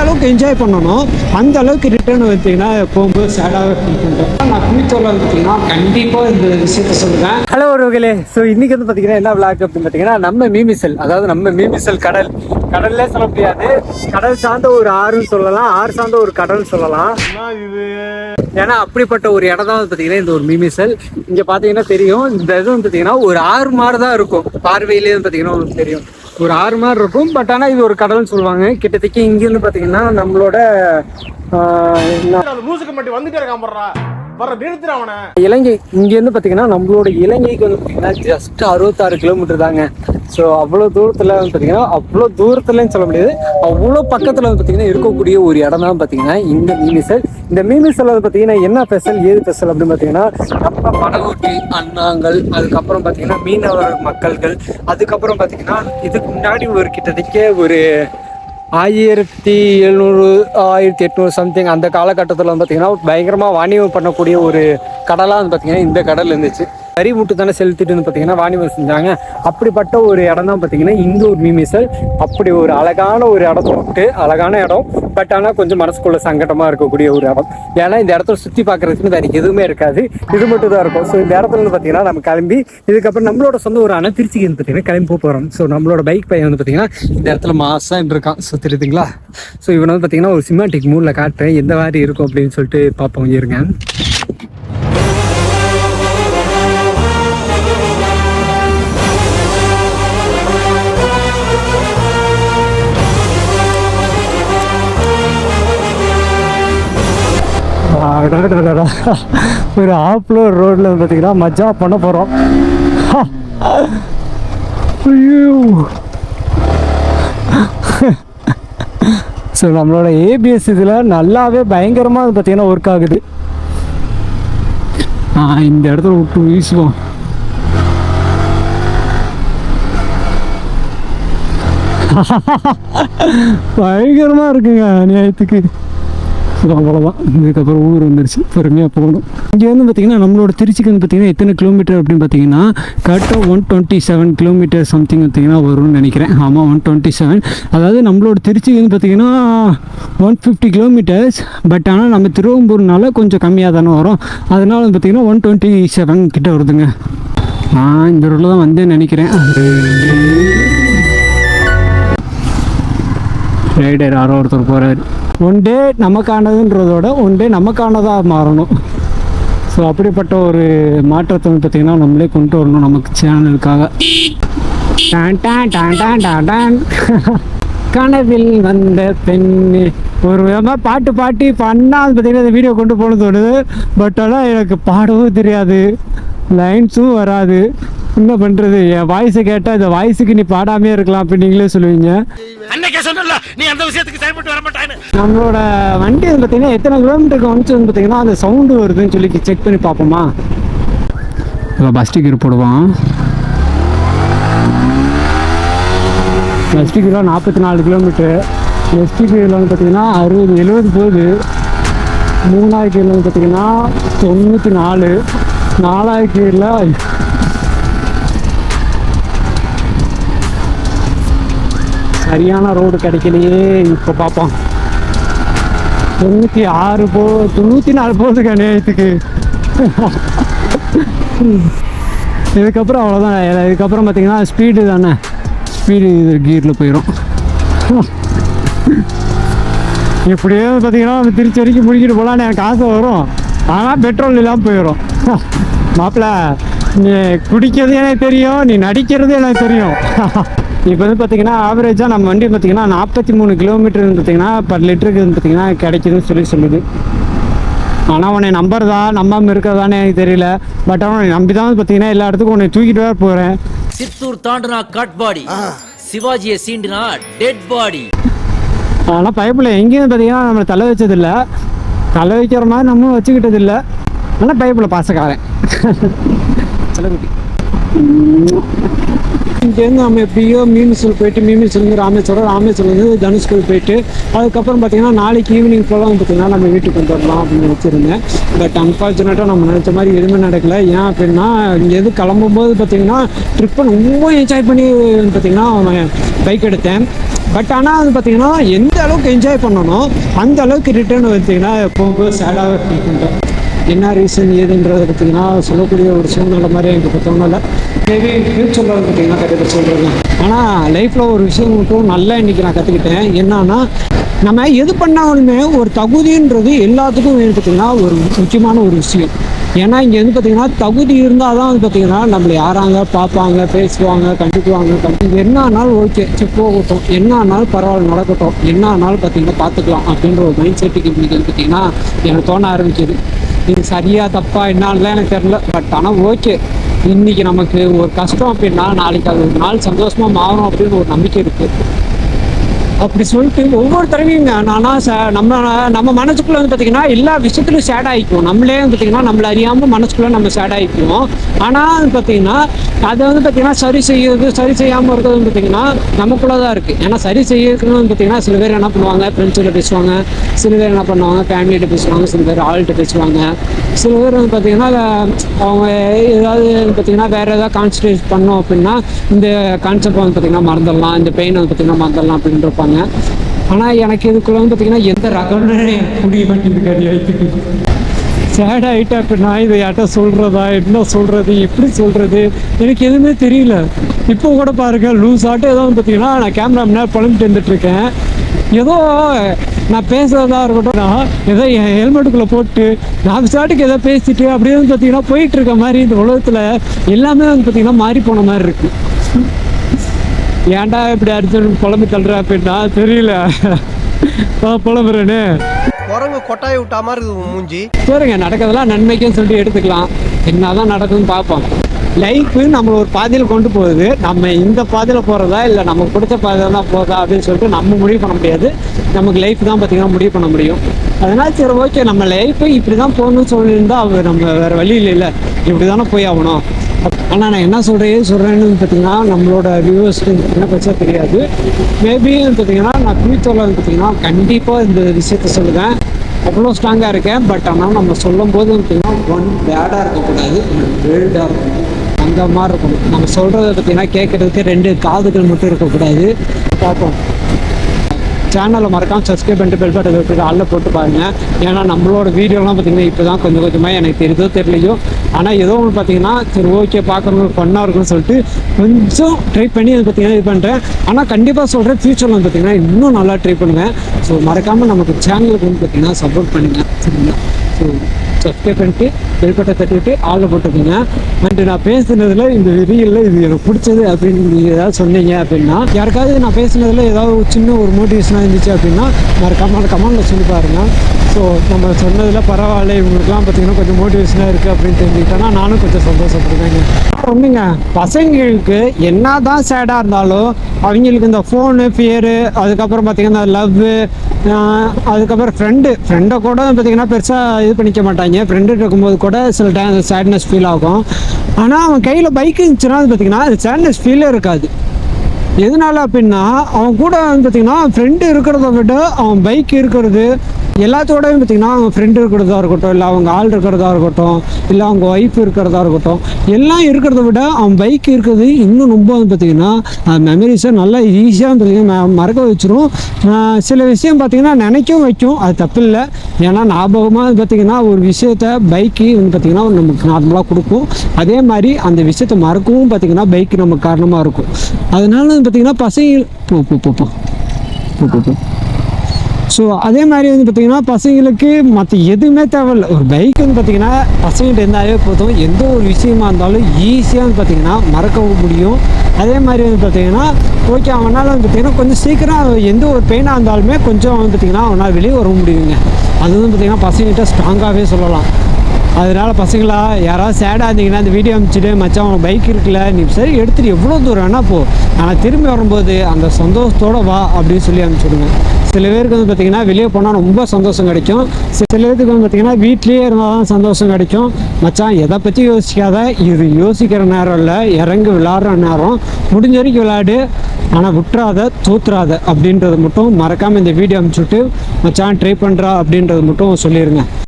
அளவுக்கு என்ஜாய் பண்ணணும் அந்த அளவுக்கு ரிட்டர்ன் பார்த்தீங்கன்னா போகும்போது சேடாகவே ஃபீல் பண்ணுறேன். நான் ஃபியூச்சரில் பார்த்தீங்கன்னா கண்டிப்பாக இந்த விஷயத்த சொல்லுவேன். ஹலோ ஒருவர்களே, ஸோ இன்னைக்கு வந்து பார்த்தீங்கன்னா என்ன விளாக் அப்படின்னு பார்த்தீங்கன்னா நம்ம மீமிசல், அதாவது நம்ம மீமிசல் கடல்லே சொல்ல முடியாது, கடல் சார்ந்த ஒரு ஆறுன்னு சொல்லலாம், ஆறு சார்ந்த ஒரு கடல் சொல்லலாம். ஏன்னா அப்படிப்பட்ட ஒரு இடம் தான் பார்த்தீங்கன்னா இந்த ஒரு மீமிசல். இங்கே பார்த்தீங்கன்னா தெரியும், இந்த இது வந்து பார்த்தீங்கன்னா ஒரு ஆறு மாதிரி தான் இருக்கும், பார்வையிலே பார்த்தீங்கன்னா உங்களுக்கு தெரியும் ஒரு ஆறு மாதிரி இருக்கும். பட் ஆனால் இது ஒரு கடல்னு சொல்லுவாங்க. கிட்டத்தட்ட இங்கேருந்து பார்த்தீங்கன்னா நம்மளோட இலங்கை இங்கேருந்து பார்த்தீங்கன்னா நம்மளோட இலங்கைக்கு வந்து பார்த்தீங்கன்னா ஜஸ்ட் 66 கிலோமீட்டர் தாங்க. ஸோ அவ்வளோ தூரத்தில் வந்து பார்த்தீங்கன்னா அவ்வளோ தூரத்துலன்னு சொல்ல முடியாது, அவ்வளோ பக்கத்தில் வந்து பார்த்தீங்கன்னா இருக்கக்கூடிய ஒரு இடம் தான் பார்த்தீங்கன்னா இந்த மீமிசல். இந்த மீமிசல் வந்து பார்த்தீங்கன்னா என்ன ஸ்பெஷல் ஏது ஸ்பெஷல் அப்படின்னு பார்த்தீங்கன்னா நம்ம படகோட்டி அண்ணாங்கள், அதுக்கப்புறம் பார்த்தீங்கன்னா மீனவர் மக்கள்கள், அதுக்கப்புறம் பார்த்தீங்கன்னா இதுக்கு முன்னாடி ஒரு கிட்டத்தட்ட ஒரு 1700 1800 சம்திங் அந்த காலகட்டத்தில் வந்து பார்த்தீங்கன்னா பயங்கரமாக வாணிபம் பண்ணக்கூடிய ஒரு கடலாக வந்து பார்த்தீங்கன்னா இந்த கடல் இருந்துச்சு. கறி மூட்டு தானே செலுத்திட்டு வந்து பார்த்தீங்கன்னா வாணிபம் செஞ்சாங்க. அப்படிப்பட்ட ஒரு இடம் தான் பார்த்தீங்கன்னா இந்த ஒரு மீமிசல். அப்படி ஒரு அழகான ஒரு இடத்த விட்டு அழகான இடம், பட் ஆனால் கொஞ்சம் மனசுக்குள்ள சங்கடமாக இருக்கக்கூடிய ஒரு இடம். ஏன்னா இந்த இடத்துல சுற்றி பார்க்குறதுக்குன்னு வேறு எதுவுமே இருக்காது, இது மட்டும் தான் இருக்கும். ஸோ இந்த இடத்துல வந்து பார்த்தீங்கன்னா நம்ம கிளம்பி இதுக்கப்புறம் நம்மளோட சொந்த ஒரு அண்ணன் திருச்சிக்கு வந்து பார்த்தீங்கன்னா கிளம்பி போகிறோம். ஸோ நம்மளோட பைக் பையன் வந்து பார்த்தீங்கன்னா இந்த இடத்துல மாசாக இருக்கான். ஸோ தெரியுதுங்களா? ஸோ இவனை வந்து பார்த்தீங்கன்னா ஒரு சினிமாட்டிக் மூடில் காட்டுறேன், எந்த மாதிரி இருக்கும் அப்படின்னு சொல்லிட்டு பார்ப்போம் இருங்க. ஒரு ஆப்லோர் ரோட்ல பார்த்தீங்கன்னா மஜா பண்ண போகிறோம். ஸோ நம்மளோட ஏபிஎஸ் இதில் நல்லாவே பயங்கரமாக பார்த்தீங்கன்னா ஒர்க் ஆகுது. இந்த இடத்துல விட்டு வீசுவோம். பயங்கரமாக இருக்குங்க நேரத்துக்கு. அவ்வளோதான், இதுக்கப்புறம் ஊர் வந்துருச்சு, பொறுமையாக போகணும். இங்கே வந்து பார்த்திங்கன்னா நம்மளோட திருச்சிக்கு வந்து பார்த்திங்கன்னா எத்தனை கிலோமீட்டர் அப்படின்னு பார்த்தீங்கன்னா கரெக்டாக 127 கிலோமீட்டர் சம்திங் பார்த்திங்கன்னா வரும்னு நினைக்கிறேன். ஆமாம், 127. அதாவது நம்மளோட திருச்சிக்கு வந்து பார்த்திங்கன்னா 150 கிலோமீட்டர்ஸ். பட் ஆனால் நம்ம திருவம்பூர்னால கொஞ்சம் கம்மியாக தானே வரும், அதனால் வந்து பார்த்திங்கன்னா 127 கிட்ட வருதுங்க. இந்த ரோட்டில் தான் வந்தேன்னு நினைக்கிறேன். ரைடர் யாரோ ஒருத்தர் போகிறாரு. ஒன் டே நமக்கானதுன்றதோட ஒன் டே நமக்கானதாக மாறணும். ஸோ அப்படிப்பட்ட ஒரு மாற்றத்தை வந்து பார்த்திங்கன்னா நம்மளே கொண்டு வரணும் நமக்கு சேனலுக்காக. கனவில் வந்த பெண்ணு ஒரு விதமாக பாட்டு பாட்டி பண்ணால் பார்த்திங்கன்னா இந்த வீடியோ கொண்டு போகணும்னு தோணுது. பட் ஆனால் எனக்கு பாடவும் தெரியாது, லைன்ஸும் வராது. என்ன பண்ணுறது? என் வாய்ஸை கேட்டால் இந்த வாய்ஸுக்கு நீ பாடாமே இருக்கலாம் அப்படின்னு நீங்களே சொல்லுவீங்க. நம்மளோட வண்டி வந்து பார்த்தீங்கன்னா எத்தனை கிலோமீட்டருக்கு வந்துச்சு வந்து பார்த்தீங்கன்னா அந்த சவுண்டு வருதுன்னு சொல்லி செக் பண்ணி பார்ப்போமா? பஸ் டிக்கெட் போடுவான். பஸ் டிக்கெட்லாம் 44 கிலோமீட்டரு. எஸ்டிபியில் வந்து பார்த்தீங்கன்னா 60 70 போகுது. 3000 கிலோ வந்து பார்த்தீங்கன்னா 94. 4000 கிலோ சரியான ரோடு கிடைக்கலையே. இப்போ பார்ப்போம். 96 94 போகுதுங்க நேரத்துக்கு. இதுக்கப்புறம் அவ்வளோதான். இதுக்கப்புறம் பார்த்தீங்கன்னா ஸ்பீடு தானே, ஸ்பீடு கீரில் போயிடும். இப்படியே பார்த்தீங்கன்னா திருச்சி வரைக்கும் முடிக்கிட்டு போகலான்னு எனக்கு ஆசை வரும், ஆனால் பெட்ரோல் இல்லாமல் போயிடும். மாப்பிள்ள, நீ குடிக்கிறது எனக்கு தெரியும், நீ நடிக்கிறது எனக்கு தெரியும். இப்போ வந்து பார்த்தீங்கன்னா ஆவரேஜாக நம்ம வண்டி பார்த்தீங்கன்னா 43 கிலோமீட்டர் பார்த்தீங்கன்னா பர் லிட்டருக்கு பார்த்தீங்கன்னா கிடைக்குதுன்னு சொல்லுது. ஆனால் உன்னை நம்புறதா நம்பாமல் இருக்கிறதானே எனக்கு தெரியல. பட் ஆனால் உன்னை நம்பி தான் பார்த்தீங்கன்னா எல்லா இடத்துக்கும் உன்னை தூக்கிட்டு வேறு போகிறேன். சித்தூர் தாண்டினா கட் பாடி, சிவாஜியை சீண்டினா டெட் பாடி. ஆனால் பைப்பில் எங்கேயும் பார்த்தீங்கன்னா நம்மளை தலை வச்சதில்லை, தலை வைக்கிற மாதிரி நம்மளும் வச்சுக்கிட்டதில்லை. ஆனால் பைப்பில் பாசக்காரன். இங்கேருந்து நம்ம எப்படியோ மீமிசூல் போயிட்டு மீமிசூலேருந்து ராமேஸ்வரம் தனுஷ்கோடி போயிட்டு அதுக்கப்புறம் பார்த்தீங்கன்னா நாளைக்கு ஈவினிங் போல் பார்த்தீங்கன்னா நம்ம வீட்டுக்கு வந்துடலாம் அப்படின்னு வச்சுருந்தேன். பட் அன்ஃபார்ச்சுனேட்டாக நம்ம நினச்ச மாதிரி எதுவுமே நடக்கலை. ஏன் அப்படின்னா இங்கேருந்து கிளம்பும்போது பார்த்தீங்கன்னா ட்ரிப்பை ரொம்ப என்ஜாய் பண்ணி பார்த்தீங்கன்னா பைக் எடுத்தேன். பட் ஆனால் அது பார்த்தீங்கன்னா எந்த அளவுக்கு என்ஜாய் பண்ணணும் அந்த அளவுக்கு ரிட்டர்ன் பார்த்தீங்கன்னா போகும்போது சேடாக ஃபீல் பண்ணுறேன். என்ன ரீசன் ஏதுன்றதை பார்த்தீங்கன்னா சொல்லக்கூடிய ஒரு சூழ்நிலை மாதிரி எனக்கு தோணலை. மேபி ஃப்யூச்சரில் பார்த்தீங்கன்னா கண்டிப்பாக சொல்கிறேன். ஆனால் லைஃப்பில் ஒரு விஷயம் மட்டும் நல்லா இன்றைக்கி நான் கற்றுக்கிட்டேன். என்னன்னா நம்ம எது பண்ணாலுமே ஒரு தகுதின்றது எல்லாத்துக்கும் பார்த்தீங்கன்னா ஒரு முக்கியமான ஒரு விஷயம். ஏன்னா இங்கே வந்து பார்த்தீங்கன்னா தகுதி இருந்தால் தான் வந்து பார்த்தீங்கன்னா நம்மளை யாராங்க பார்ப்பாங்க, பேசுவாங்க, கண்டிப்பாங்க. என்ன ஆனாலும் ஓகே சரி போகட்டும், என்ன ஆனாலும் பரவாயில்ல நடக்கட்டும், என்ன ஆனாலும் பார்த்தீங்கன்னா பார்த்துக்கலாம் அப்படின்ற ஒரு மைண்ட் செட்டுக்கு இன்றைக்கி வந்து பார்த்தீங்கன்னா எனக்கு தோண ஆரம்பிக்குது. இது சரியா தப்பா என்னான்லாம் எனக்கு தெரியல. பட் ஆனால் ஓகே, இன்னைக்கு நமக்கு ஒரு கஷ்டம் அப்படின்னா நாளைக்கு அது ஒரு நாள் சந்தோஷமாக மாறும் அப்படின்னு ஒரு நம்பிக்கை இருக்குது. அப்படி சொல்லிட்டு ஒவ்வொரு தடவையும் நம்ம மனசுக்குள்ள வந்து பார்த்தீங்கன்னா எல்லா விஷயத்துலையும் சேட் ஆகிக்குவோம். நம்மளே வந்து பார்த்தீங்கன்னா நம்மளை அறியாமல் மனசுக்குள்ள நம்ம சேட் ஆகிக்குவோம். ஆனால் பார்த்தீங்கன்னா அதை வந்து பார்த்தீங்கன்னா சரி செய்யாமல் இருக்கிறது வந்து பார்த்தீங்கன்னா நமக்குள்ளே தான் இருக்குது. ஏன்னா சரி செய்யறதுன்னு வந்து பார்த்தீங்கன்னா சில பேர் என்ன பண்ணுவாங்க, ஃப்ரெண்ட்ஸோட பேசுவாங்க, சில பேர் என்ன பண்ணுவாங்க ஃபேமிலிகிட்ட பேசுவாங்க, சில பேர் ஆள்கிட்ட பேசுவாங்க, சில பேர் வந்து பார்த்தீங்கன்னா அவங்க ஏதாவது பார்த்தீங்கன்னா வேறு ஏதாவது கான்சன்ட்ரேட் பண்ணோம் அப்படின்னா இந்த கான்செப்ட் வந்து பார்த்தீங்கன்னா மறந்துடலாம், இந்த பெயின் வந்து பார்த்தீங்கன்னா மறந்துடலாம் அப்படின்னு இருப்பாங்க. ஆனால் எனக்கு இதுக்குள்ள வந்து பார்த்தீங்கன்னா எந்த ரகம்னு முடிய மாட்டேங்குது. சேட் ஆகிட்டா அப்படின்னா இதை யார்கிட்ட சொல்கிறதா, என்ன சொல்கிறது, எப்படி சொல்கிறது எனக்கு எதுவுமே தெரியல. இப்போ கூட பாருங்க லூஸ் ஆட்டம் ஏதோ பார்த்தீங்கன்னா நான் கேமரா முன்னாடி புலம்பிட்டு இருந்துட்டுருக்கேன். ஏதோ நான் பேசுகிறதா இருக்கட்டும், ஏதோ என் ஹெல்மெட்டுக்குள்ளே போட்டு நான் சாட்டுக்கு ஏதோ பேசிட்டு அப்படியே வந்து பார்த்தீங்கன்னா போயிட்டு இருக்க மாதிரி இந்த உலகத்தில் எல்லாமே வந்து பார்த்தீங்கன்னா மாறி போன மாதிரி இருக்குது. ஏன்டா இப்படி அடிச்சு புலம்பி தள்ளுற அப்படின்னா தெரியல, புலம்புறேன்னு குரங்கு கொட்டாய விட்டா மாதிரி மூஞ்சி. சரிங்க, நடக்கிறதெல்லாம் நன்மைக்குன்னு சொல்லிட்டு எடுத்துக்கலாம். என்னதான் நடக்குதுன்னு பார்ப்போம். லைஃபு நம்மளை ஒரு பாதையில் கொண்டு போகுது. நம்ம இந்த பாதையில் போகிறதா இல்லை நமக்கு பிடிச்ச பாதையில் தான் போகிறதா அப்படின்னு சொல்லிட்டு நம்ம முடிவு பண்ண முடியாது. நமக்கு லைஃப் தான் பார்த்தீங்கன்னா முடிவு பண்ண முடியும். அதனால் சரி ஓகே, நம்ம லைஃப்பை இப்படி தான் போகணும்னு சொல்லியிருந்தால் அவர் நம்ம வேறு வழி இல்லை, இப்படி தானே போய் ஆகணும். ஆனால் நான் என்ன சொல்கிறேன்னு பார்த்தீங்கன்னா நம்மளோட வியூவர்ஸ்க்கு என்ன பிரச்சனை தெரியாது. மேபி பார்த்தீங்கன்னா நான் ஃபியூச்சரில் வந்து பார்த்தீங்கன்னா கண்டிப்பாக இந்த விஷயத்த சொல்லுவேன். அவ்வளோ ஸ்ட்ராங்காக இருக்கேன். பட் ஆனால் நம்ம சொல்லும் போது பார்த்தீங்கன்னா ஒன் பேடாக இருக்கக்கூடாது, வேர்ல்டாக இருக்கணும். அந்த மாதிரி இருக்கணும். நம்ம சொல்கிறத பார்த்தீங்கன்னா கேட்குறதுக்கு 2 காதுகள் மட்டும் இருக்கக்கூடாது. பார்ப்போம். சேனலை மறக்காமல் சப்ஸ்கிரைப் பண்ணிட்டு பெல் பட்டன் இருக்கிற ஆளில் போட்டு பாருங்கள். ஏன்னா நம்மளோட வீடியோலாம் பார்த்தீங்கன்னா இப்போ தான் கொஞ்சம் கொஞ்சமாக எனக்கு தெரியுதோ தெரியலையோ, ஆனால் ஏதோ ஒன்று பார்த்தீங்கன்னா சரி ஓகே பார்க்குறவங்க ஃபன்னாக இருக்குன்னு சொல்லிட்டு கொஞ்சம் ட்ரை பண்ணி அது பார்த்தீங்கன்னா இது பண்ணுறேன். ஆனால் கண்டிப்பாக சொல்கிறேன் ஃபியூச்சரில் வந்து பார்த்தீங்கன்னா இன்னும் நல்லா ட்ரை பண்ணுவேன். ஸோ மறக்காமல் நமக்கு சேனலுக்கு வந்து பார்த்தீங்கன்னா சப்போர்ட் பண்ணுங்கள், சரிங்களா? ஸோ சப்ஸ்கிரைப் பண்ணிட்டு பெல் பட்டை தட்டிவிட்டு ஆளில் போட்டுக்கோங்க. அண்ட் நான் பேசுனதில் இந்த ரீலில் இது எனக்கு பிடிச்சது அப்படின்னு நீங்கள் ஏதாவது சொன்னீங்க அப்படின்னா, யாருக்காவது நான் பேசுனதில் ஏதாவது ஒரு சின்ன ஒரு மோட்டிவேஷனாக இருந்துச்சு அப்படின்னா மறக்காமல் கமெண்ட்டில் சொல்லி பாருங்கள். ஸோ நம்ம சொன்னதில் பரவாயில்ல, இவங்களுக்குலாம் பார்த்தீங்கன்னா கொஞ்சம் மோட்டிவேஷனாக இருக்குது அப்படின்னு தெரிஞ்சுக்கிட்டேன்னா நானும் கொஞ்சம் சந்தோஷப்படுவேங்க. ஒன்றுங்க, பசங்களுக்கு என்ன தான் சேடாக இருந்தாலும் அவங்களுக்கு இந்த ஃபோனு ஃபியரு, அதுக்கப்புறம் பார்த்தீங்கன்னா லவ்வு, அதுக்கப்புறம் ஃப்ரெண்டை கூட பார்த்தீங்கன்னா பெருசாக இது பண்ணிக்க மாட்டாங்க. ஃப்ரெண்டு இருக்கும்போது கூட சில டைம் சேட்னஸ் ஃபீல் ஆகும். ஆனால் அவன் கையில் பைக் இருந்துச்சுன்னா அது பார்த்தீங்கன்னா அது சேட்னஸ் ஃபீலே இருக்காது. எதனால அப்படின்னா அவன் கூட வந்து பார்த்தீங்கன்னா ஃப்ரெண்டு இருக்கிறத விட அவன் பைக் இருக்கிறது எல்லாத்தோடையும் பார்த்தீங்கன்னா அவங்க ஃப்ரெண்டு இருக்கிறதா இருக்கட்டும், இல்லை அவங்க ஆள் இருக்கிறதா இருக்கட்டும், இல்லை அவங்க ஒய்ஃப் இருக்கிறதா இருக்கட்டும், எல்லாம் இருக்கிறத விட அவன் பைக் இருக்கிறது இன்னும் ரொம்ப வந்து பார்த்திங்கன்னா மெமரிஸை நல்லா ஈஸியாக பார்த்தீங்கன்னா மறக்க வச்சிரும். சில விஷயம் பார்த்திங்கன்னா நினைக்கவும் வைக்கும், அது தப்பு இல்லை. ஏன்னா ஞாபகமாக பார்த்திங்கன்னா ஒரு விஷயத்த பைக்கு வந்து பார்த்திங்கன்னா நமக்கு நார்மலாக கொடுக்கும். அதே மாதிரி அந்த விஷயத்தை மறக்கவும் பார்த்திங்கன்னா பைக்கு நமக்கு காரணமாக இருக்கும். அதனால வந்து பார்த்திங்கன்னா பசங்க போ. ஸோ அதே மாதிரி வந்து பார்த்திங்கன்னா பசங்களுக்கு மற்ற எதுவுமே தேவையில்லை. ஒரு பைக் வந்து பார்த்திங்கன்னா பசங்கள்ட்ட இருந்தாலே போதும், எந்த ஒரு விஷயமா இருந்தாலும் ஈஸியாக வந்து பார்த்திங்கன்னா மறக்கவும் முடியும். அதே மாதிரி வந்து பார்த்திங்கன்னா ஓகே அவனால் வந்து பார்த்திங்கன்னா கொஞ்சம் சீக்கிரம் எந்த ஒரு பெயினாக இருந்தாலுமே கொஞ்சம் வந்து பார்த்திங்கன்னா அவனால் வெளியே வர முடியுங்க. அது வந்து பார்த்திங்கன்னா பசங்கள்கிட்ட ஸ்ட்ராங்காகவே சொல்லலாம். அதனால் பசங்களா யாராவது சேடாக இருந்தீங்கன்னா இந்த வீடியோ அனுப்பிச்சிட்டு மச்சான் அவன் பைக் இருக்குல்ல நீ சரி எடுத்துகிட்டு எவ்வளோ தூரம் வேணா போ, ஆனால் திரும்பி வரும்போது அந்த சந்தோஷத்தோடு வா அப்படின்னு சொல்லி அனுப்பிச்சுடுங்க. சில பேருக்கு வந்து பார்த்தீங்கன்னா வெளியே போனால் ரொம்ப சந்தோஷம் கிடைக்கும். சில பேருக்கு வந்து பார்த்தீங்கன்னா வீட்லேயே இருந்தால் தான் சந்தோஷம் கிடைக்கும். மச்சான் எதை பற்றி யோசிக்காத, இது யோசிக்கிற நேரம் இல்லை, இறங்கி விளாட்ற நேரம். முடிஞ்ச வரைக்கும் விளையாடு, ஆனால் விட்டுறாத, தூத்துறாத அப்படின்றது மட்டும் மறக்காமல் இந்த வீடியோ அனுப்பிச்சுட்டு மச்சான் ட்ரை பண்ணுறா அப்படின்றது மட்டும் சொல்லிடுங்க.